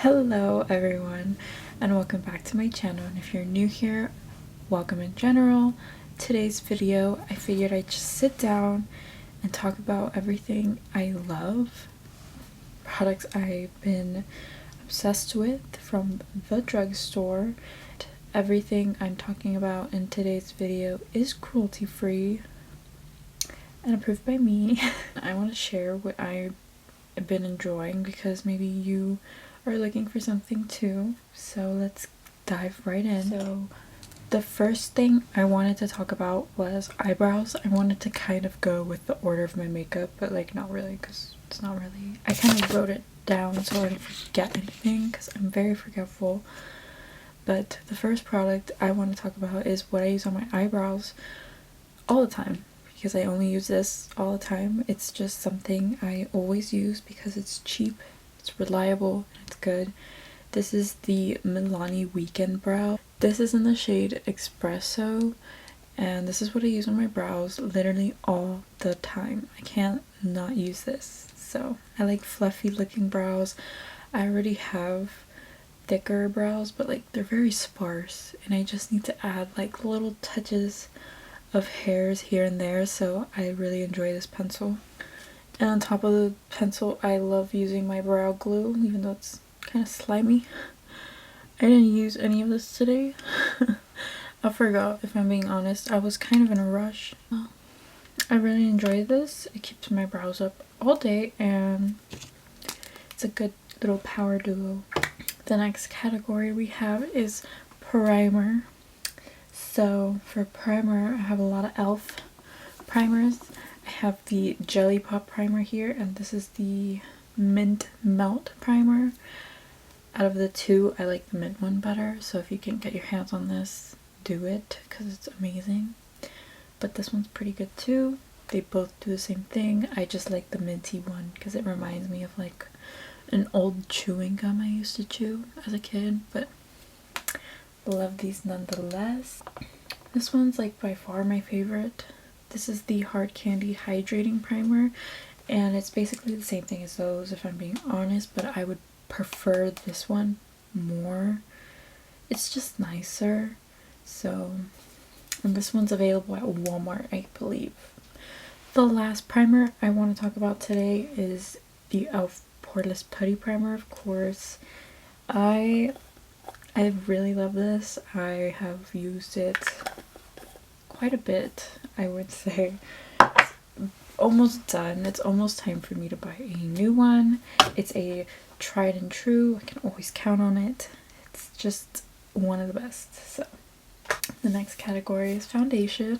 Hello everyone and welcome back to my channel, and if you're new here, welcome in general. Today's video, I figured I'd just sit down and talk about everything I love, products I've been obsessed with from the drugstore. Everything I'm talking about in today's video is cruelty free and approved by me. I want to share what I've been enjoying because maybe you are looking for something too, so let's dive right in. So the first thing I wanted to talk about was eyebrows. I wanted to kind of go with the order of my makeup, but like not really, because it's not really, I kind of wrote it down so I don't forget anything because I'm very forgetful. But the first product I want to talk about is what I use on my eyebrows all the time, because I only use this all the time. It's just something I always use because it's cheap, it's reliable, and it's good. This is the Milani Weekend Brow. This is in the shade Espresso, and this is what I use on my brows literally all the time. I can't not use this. So I like fluffy looking brows. I already have thicker brows, but like they're very sparse, and I just need to add like little touches of hairs here and there, so I really enjoy this pencil. And on top of the pencil, I love using my brow glue, even though it's kind of slimy. I didn't use any of this today. I forgot, if I'm being honest. I was kind of in a rush. I really enjoy this. It keeps my brows up all day, and it's a good little power duo. The next category we have is primer. So for primer, I have a lot of E.L.F primers. I have the Jelly Pop primer here, and this is the Mint Melt primer. Out of the two, I like the mint one better, so if you can get your hands on this, do it, because it's amazing. But this one's pretty good too. They both do the same thing. I just like the minty one because it reminds me of like an old chewing gum I used to chew as a kid, but love these nonetheless. This one's like by far my favorite. This is the Hard Candy Hydrating Primer, and it's basically the same thing as those, if I'm being honest, but I would prefer this one more. It's just nicer. So, and this one's available at Walmart, I believe. The last primer I want to talk about today is the E.L.F Poreless Putty Primer, of course. I really love this. I have used it quite a bit, I would say. It's almost done. It's almost time for me to buy a new one. It's a tried and true. I can always count on it. It's just one of the best. So the next category is foundation.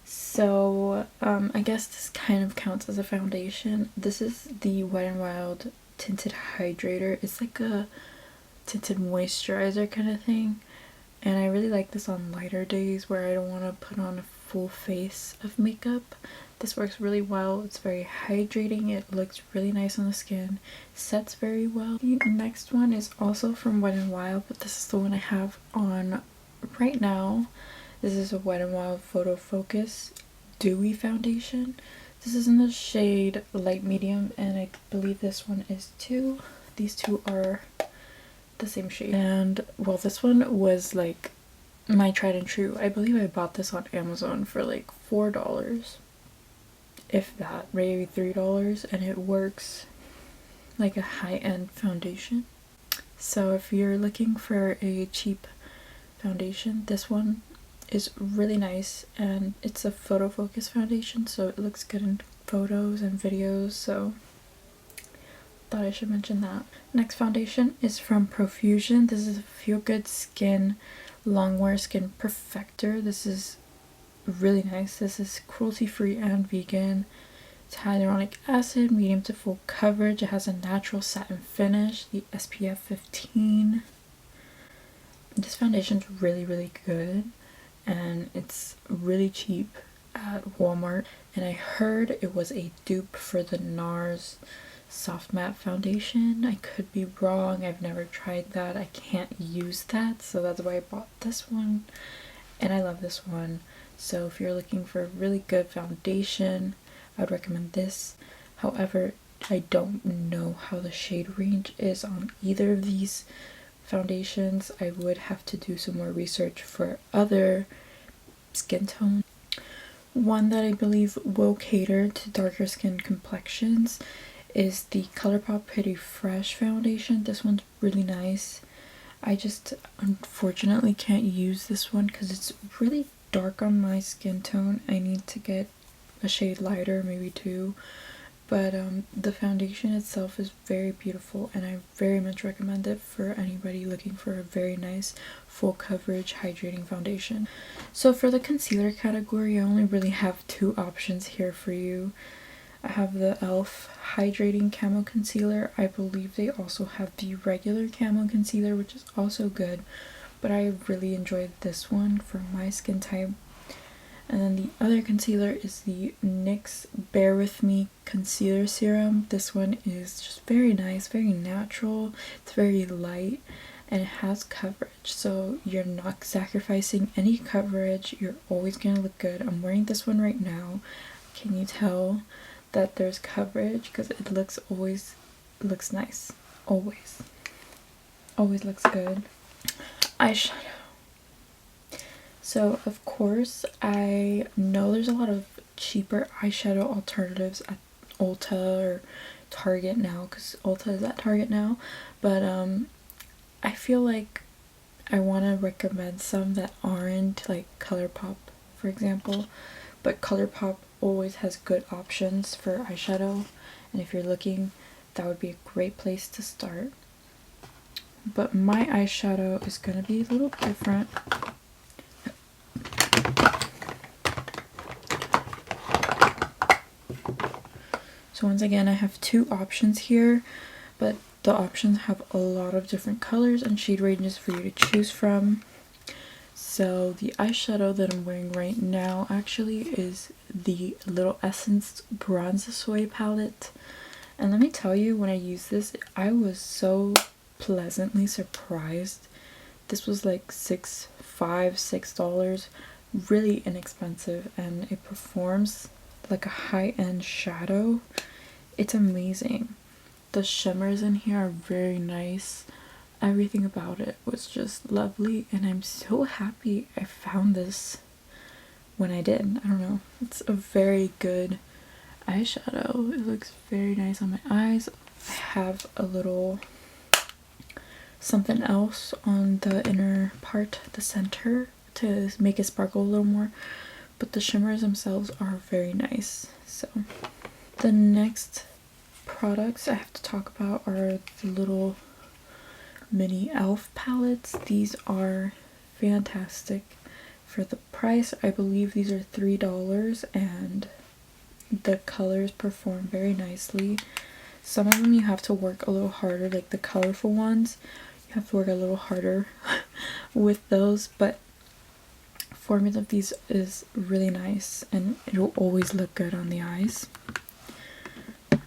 So I guess this kind of counts as a foundation. This is the Wet n Wild Tinted Hydrator. It's like a tinted moisturizer kind of thing, and I really like this on lighter days where I don't want to put on a full face of makeup. This works really well. It's very hydrating. It looks really nice on the skin. Sets very well. The next one is also from Wet n Wild, but this is the one I have on right now. This is a Wet n Wild Photo Focus Dewy foundation. This is in the shade light medium, and I believe this one is too. These two are the same shade. And well, this one was like my tried and true. I believe I bought this on Amazon for like $4, if that, maybe $3, and it works like a high-end foundation. So if you're looking for a cheap foundation, this one is really nice, and it's a photo focus foundation, so it looks good in photos and videos, so thought I should mention that. Next foundation is from Profusion. This is a Feel Good Skin Longwear Skin Perfector. This is really nice. This is cruelty free and vegan. It's hyaluronic acid, medium to full coverage. It has a natural satin finish, the SPF 15. This foundation's really good, and it's really cheap at Walmart, and I heard it was a dupe for the NARS Soft Matte Foundation. I could be wrong. I've never tried that. I can't use that, so that's why I bought this one, and I love this one. So if you're looking for a really good foundation, I would recommend this. However, I don't know how the shade range is on either of these foundations. I would have to do some more research for other skin tones. One that I believe will cater to darker skin complexions is the ColourPop Pretty Fresh foundation. This one's really nice. I just unfortunately can't use this one because it's really dark on my skin tone. I need to get a shade lighter, maybe two. But the foundation itself is very beautiful, and I very much recommend it for anybody looking for a very nice full coverage hydrating foundation. So for the concealer category, I only really have two options here for you. I have the E.L.F hydrating camo concealer. I believe they also have the regular camo concealer, which is also good, but I really enjoyed this one for my skin type. And then the other concealer is the NYX Bare With Me Concealer Serum. This one is just very nice, very natural. It's very light and it has coverage. So you're not sacrificing any coverage. You're always going to look good. I'm wearing this one right now. Can you tell that there's coverage? Because it looks nice. Always. Always looks good. Eyeshadow. So of course I know there's a lot of cheaper eyeshadow alternatives at Ulta or Target now, because Ulta is at Target now, but I feel like I want to recommend some that aren't like Colourpop, for example, but Colourpop always has good options for eyeshadow, and if you're looking, that would be a great place to start. But my eyeshadow is going to be a little different. So once again, I have two options here, but the options have a lot of different colors and shade ranges for you to choose from. So the eyeshadow that I'm wearing right now actually is the Little Essence Bronze Soy palette. And let me tell you, when I used this, I was so pleasantly surprised. This was like $6, really inexpensive, and it performs like a high-end shadow. It's amazing. The shimmers in here are very nice. Everything about it was just lovely, and I'm so happy I found this when I did. I don't know, it's a very good eyeshadow. It looks very nice on my eyes. I have a little something else on the inner part, the center, to make it sparkle a little more, but the shimmers themselves are very nice. So the next products I have to talk about are the little mini E.L.F palettes. These are fantastic for the price. I believe these are $3, and the colors perform very nicely. Some of them you have to work a little harder, like the colorful ones, you have to work a little harder with those, but formula of these is really nice and it will always look good on the eyes.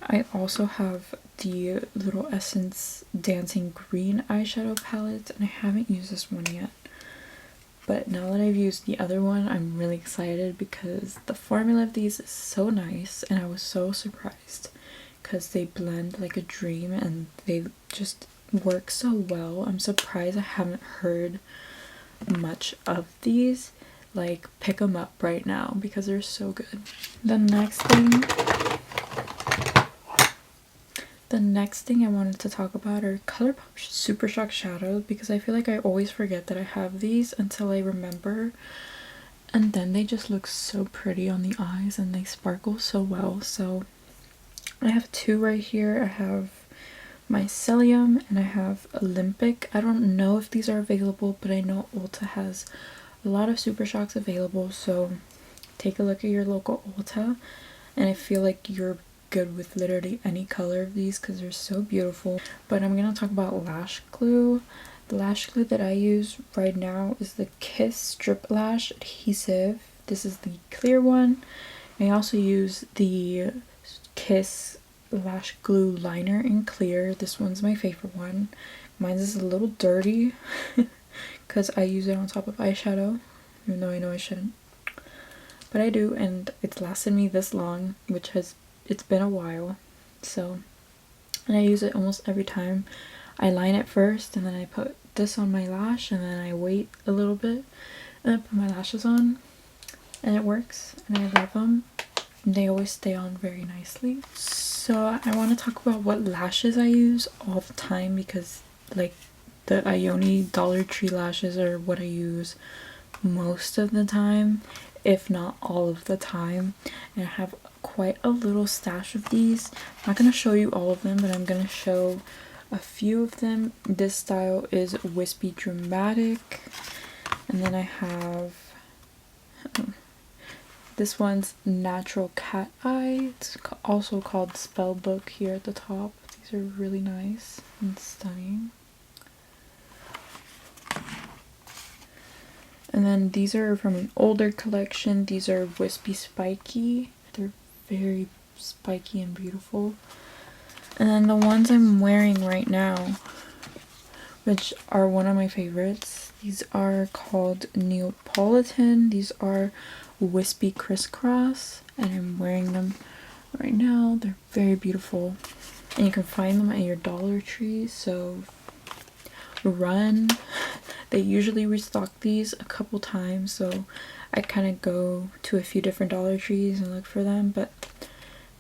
I also have the Little Essence Dancing Green eyeshadow palette, and I haven't used this one yet. But now that I've used the other one, I'm really excited because the formula of these is so nice, and I was so surprised because they blend like a dream and they just work so well. I'm surprised I haven't heard much of these. Like, pick them up right now because they're so good. The next thing I wanted to talk about are Colourpop Super Shock shadows, because I feel like I always forget that I have these until I remember, and then they just look so pretty on the eyes and they sparkle so well. So I have two right here. I have Mycelium and I have Olympic. I don't know if these are available, but I know Ulta has a lot of Super Shocks available, so take a look at your local Ulta, and I feel like you're good with literally any color of these because they're so beautiful. But I'm gonna talk about lash glue. The lash glue that I use right now is the Kiss Strip Lash Adhesive. This is the clear one. I also use the Kiss Lash Glue Liner in clear. This one's my favorite one. Mine is a little dirty because I use it on top of eyeshadow, even though I know I shouldn't. But I do, and it's lasted me this long, which has, it's been a while. So, and I use it almost every time. I line it first, and then I put this on my lash, and then I wait a little bit and then put my lashes on, and it works, and I love them. They always stay on very nicely. So I want to talk about what lashes I use all the time, because like the Ioni Dollar Tree lashes are what I use most of the time, if not all of the time. And I have quite a little stash of these. I'm not going to show you all of them, but I'm going to show a few of them. This style is Wispy Dramatic, and then I have this one's Natural Cat Eye. It's also called Spellbook here at the top. These are really nice and stunning. And then these are from an older collection. These are Wispy Spiky. They're very spiky and beautiful. And then the ones I'm wearing right now, which are one of my favorites, these are called Neapolitan. These are Wispy Crisscross, and I'm wearing them right now. They're very beautiful, and you can find them at your Dollar Tree, so run. They usually restock these a couple times, so I kind of go to a few different Dollar Trees and look for them, but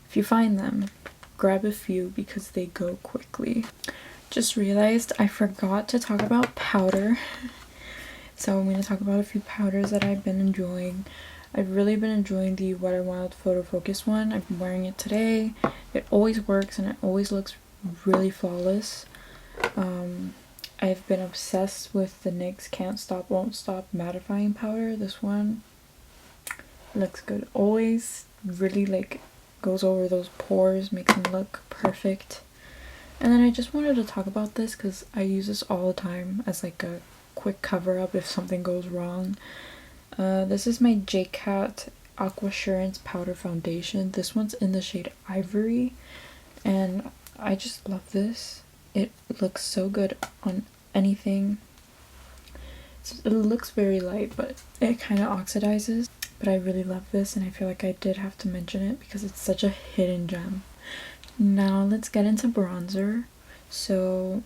if you find them, grab a few because they go quickly. Just realized I forgot to talk about powder. So I'm going to talk about a few powders that I've been enjoying. I've really been enjoying the Wet n Wild Photo Focus one. I've been wearing it today. It always works and it always looks really flawless. I've been obsessed with the NYX Can't Stop Won't Stop mattifying powder. This one looks good always. Really like goes over those pores, makes them look perfect. And then I just wanted to talk about this because I use this all the time as like a quick cover up if something goes wrong. This is my JCat Aquasurance Powder Foundation. This one's in the shade Ivory, and I just love this. It looks so good on anything. It looks very light, but it kind of oxidizes. But I really love this, and I feel like I did have to mention it because it's such a hidden gem. Now let's get into bronzer. So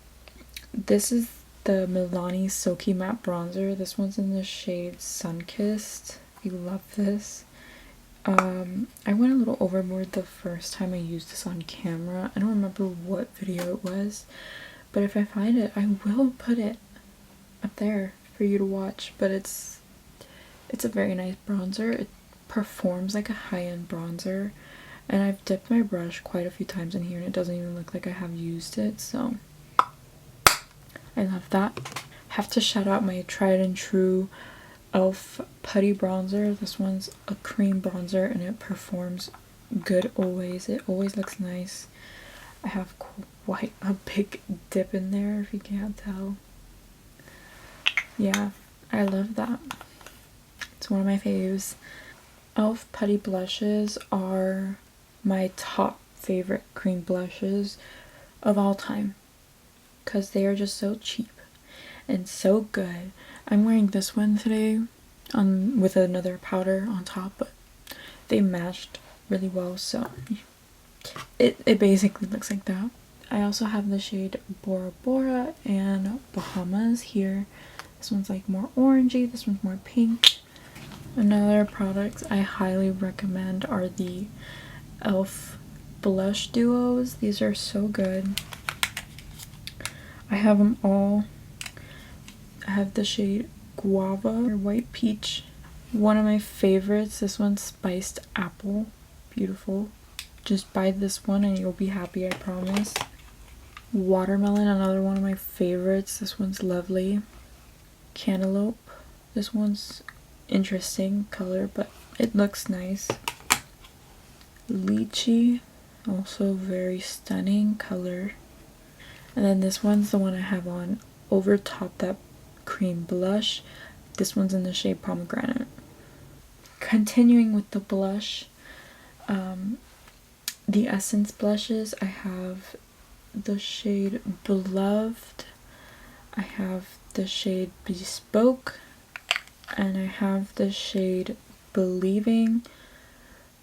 this is the Milani Silky Matte Bronzer. This one's in the shade Sunkissed. I love this. I went a little overboard the first time I used this on camera. I don't remember what video it was, but if I find it, I will put it up there for you to watch. But it's a very nice bronzer. It performs like a high-end bronzer, and I've dipped my brush quite a few times in here and it doesn't even look like I have used it, so I love that. Have to shout out my tried and true E.L.F. Putty Bronzer. This one's a cream bronzer and it performs good always. It always looks nice. I have quite a big dip in there if you can't tell. Yeah, I love that. It's one of my faves. E.L.F. Putty blushes are my top favorite cream blushes of all time because they are just so cheap and so good. I'm wearing this one today with another powder on top, but they matched really well, so it basically looks like that. I also have the shade Bora Bora and Bahamas here. This one's like more orangey, this one's more pink. Another products I highly recommend are the E.L.F. blush duos. These are so good. I have them all. I have the shade Guava or White Peach. One of my favorites, this one's Spiced Apple. Beautiful. Just buy this one and you'll be happy, I promise. Watermelon, another one of my favorites. This one's lovely. Cantaloupe. This one's interesting color, but it looks nice. Lychee, also very stunning color. And then this one's the one I have on over top that cream blush. This one's in the shade Pomegranate. Continuing with the blush, the Essence blushes, I have the shade Beloved, I have the shade Bespoke, and I have the shade Believing.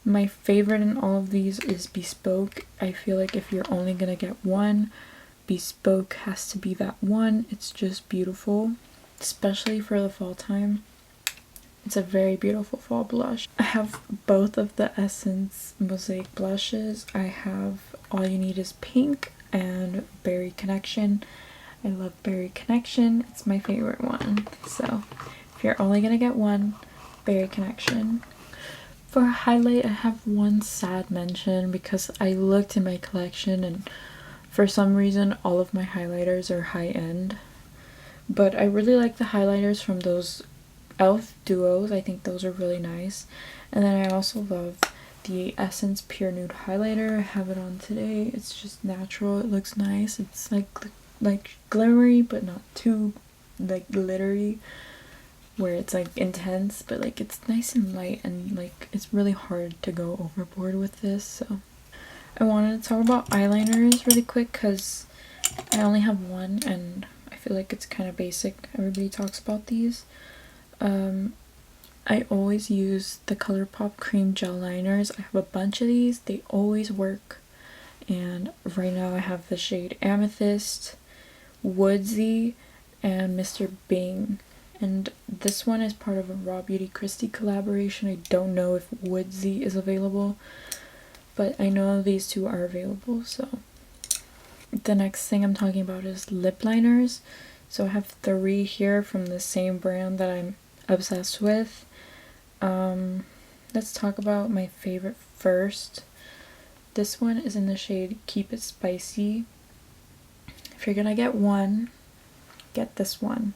My favorite in all of these is Bespoke. I feel like if you're only gonna get one, Bespoke has to be that one. It's just beautiful, especially for the fall time. It's a very beautiful fall blush. I have both of the Essence Mosaic blushes. I have All You Need Is Pink and Berry Connection. I love Berry Connection. It's my favorite one. So if you're only gonna get one, Berry Connection. For a highlight, I have one sad mention because I looked in my collection and for some reason all of my highlighters are high-end. But I really like the highlighters from those E.L.F duos. I think those are really nice. And then I also love the Essence Pure Nude highlighter. I have it on today. It's just natural. It looks nice. It's like glimmery but not too like glittery where it's like intense, but like it's nice and light, and like it's really hard to go overboard with this. So I wanted to talk about eyeliners really quick because I only have one and I feel like it's kind of basic. Everybody talks about these. I always use the ColourPop cream gel liners. I have a bunch of these. They always work. And right now I have the shade Amethyst, Woodsy, and Mr. Bing. And this one is part of a Raw Beauty Christie collaboration. I don't know if Woodsy is available, but I know these two are available. So the next thing I'm talking about is lip liners. So I have 3 here from the same brand that I'm obsessed with. Let's talk about my favorite first. This one is in the shade Keep It Spicy. If you're gonna get one, get this one.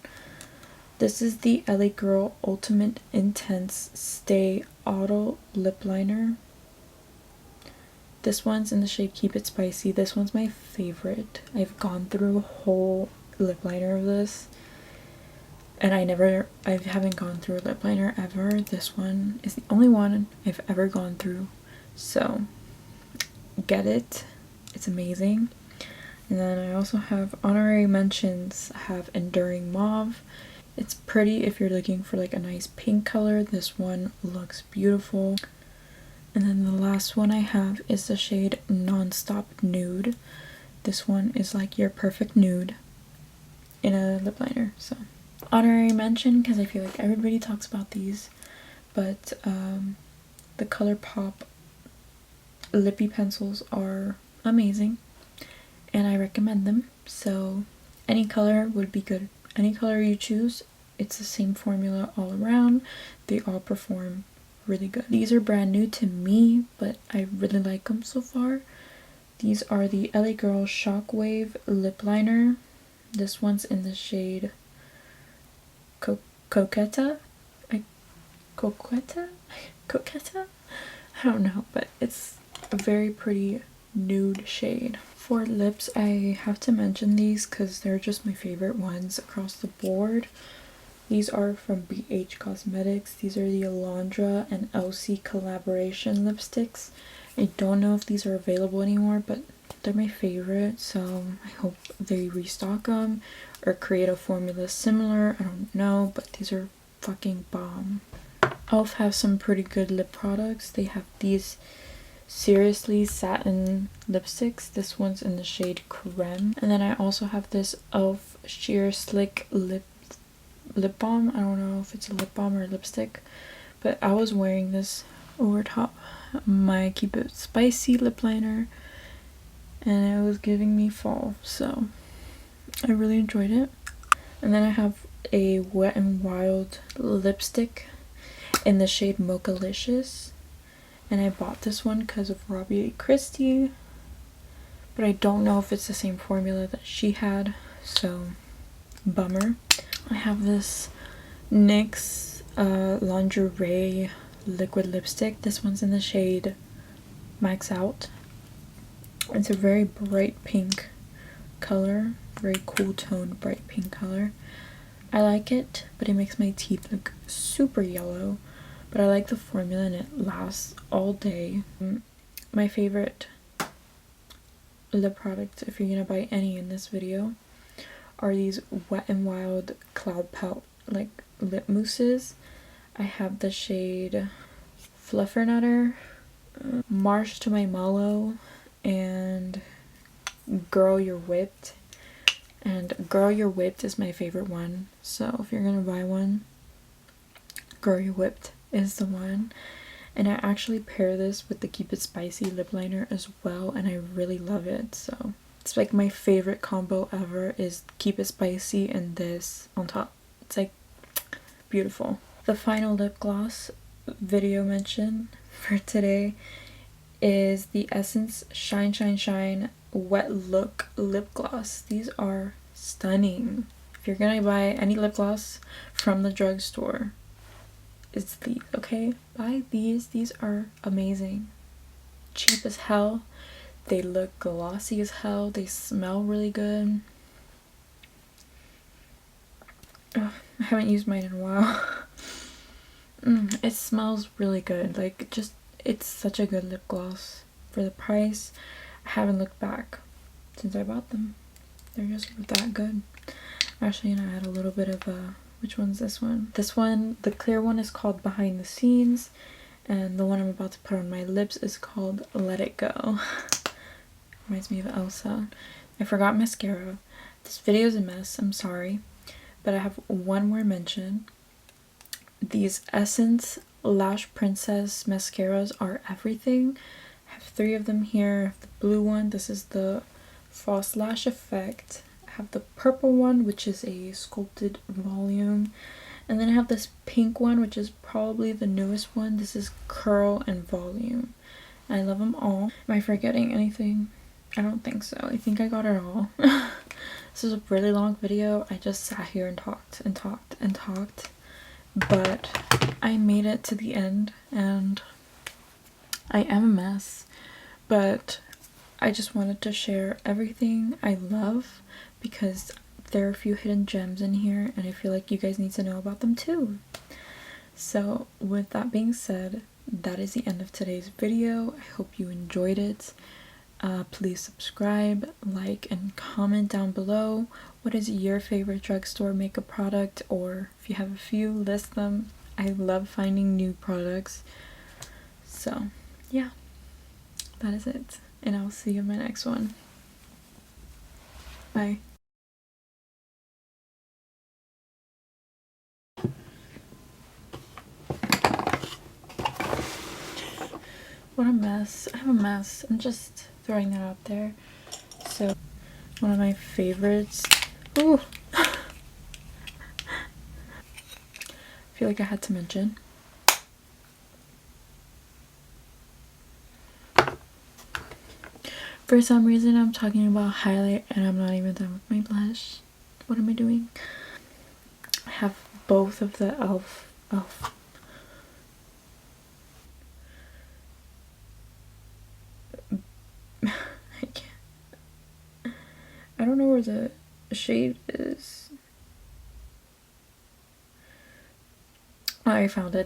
This is the LA Girl Ultimate Intense Stay Auto Lip Liner. This one's in the shade Keep It Spicy. This one's my favorite. I've gone through a whole lip liner of this, and I haven't gone through a lip liner ever. This one is the only one I've ever gone through, so get it. It's amazing. And then I also have honorary mentions. I have Enduring Mauve. It's pretty if you're looking for like a nice pink color. This one looks beautiful. And then the last one I have is the shade Nonstop Nude. This one is like your perfect nude in a lip liner. So honorary mention because I feel like everybody talks about these, but the ColourPop lippy pencils are amazing and I recommend them. So any color would be good. Any color you choose, it's the same formula all around. They all perform really good. These are brand new to me, but I really like them so far. These are the LA Girl Shockwave Lip Liner. This one's in the shade Coquetta? Coquetta? I don't know, but it's a very pretty nude shade. For lips, I have to mention these because they're just my favorite ones across the board. These are from BH Cosmetics. These are the Alondra and Elsie collaboration lipsticks. I don't know if these are available anymore, but they're my favorite, so I hope they restock them or create a formula similar. I don't know, but these are fucking bomb. E.L.F have some pretty good lip products. They have these Seriously Satin lipsticks. This one's in the shade Creme. And then I also have this E.L.F Sheer Slick lip balm. I don't know if it's a lip balm or lipstick, but I was wearing this over top my Keep It Spicy lip liner and it was giving me fall, so I really enjoyed it. And then I have a Wet n Wild lipstick in the shade Mochalicious, and I bought this one because of Raw Beauty Christie, but I don't know if it's the same formula that she had, so bummer. I have this NYX Lingerie liquid lipstick. This one's in the shade Max Out. It's a very bright pink color, very cool toned bright pink color. I like it, but it makes my teeth look super yellow, but I like the formula and it lasts all day. My favorite lip products, if you're gonna buy any in this video, are these Wet n Wild Cloud Pout like lip mousses. I have the shade Fluffernutter, Marsh to My Mallow and Girl You're Whipped. And Girl You're Whipped is my favorite one, so if you're gonna buy one, Girl You're Whipped is the one. And I actually pair this with the Keep It Spicy lip liner as well, and I really love it. So it's like my favorite combo ever is Keep It Spicy and this on top. It's like beautiful. The final lip gloss video mention for today is the Essence Shine Shine Shine Wet Look lip gloss. These are stunning. If you're gonna buy any lip gloss from the drugstore, it's these, okay? Buy these. These are amazing. Cheap as hell. They look glossy as hell. They smell really good. Ugh, I haven't used mine in a while. It smells really good. Like, just, it's such a good lip gloss. For the price, I haven't looked back since I bought them. They're just that good. Actually, and I had a little bit of a, which one's this one? This one, the clear one, is called Behind the Scenes, and the one I'm about to put on my lips is called Let It Go. Reminds me of Elsa. I forgot mascara. This video is a mess, I'm sorry, but I have one more mention. These Essence Lash Princess mascaras are everything. I have 3 of them here. I have the blue one. This is the False Lash Effect. I have the purple one, which is a sculpted volume. And then I have this pink one, which is probably the newest one. This is Curl and Volume. I love them all. Am I forgetting anything? I don't think so. I think I got it all. This is a really long video. I just sat here and talked and talked and talked. But I made it to the end, and I am a mess, but I just wanted to share everything I love because there are a few hidden gems in here and I feel like you guys need to know about them too. So with that being said, that is the end of today's video. I hope you enjoyed it. Please subscribe, like, and comment down below. What is your favorite drugstore makeup product, or if you have a few, list them. I love finding new products. So yeah, that is it, and I'll see you in my next one. Bye. What a mess. I'm a mess. I'm just throwing that out there. So one of my favorites. Ooh. I feel like I had to mention. For some reason I'm talking about highlight and I'm not even done with my blush. What am I doing? I have both of the E.L.F. I can't. I don't know where the shade is. Oh, I found it.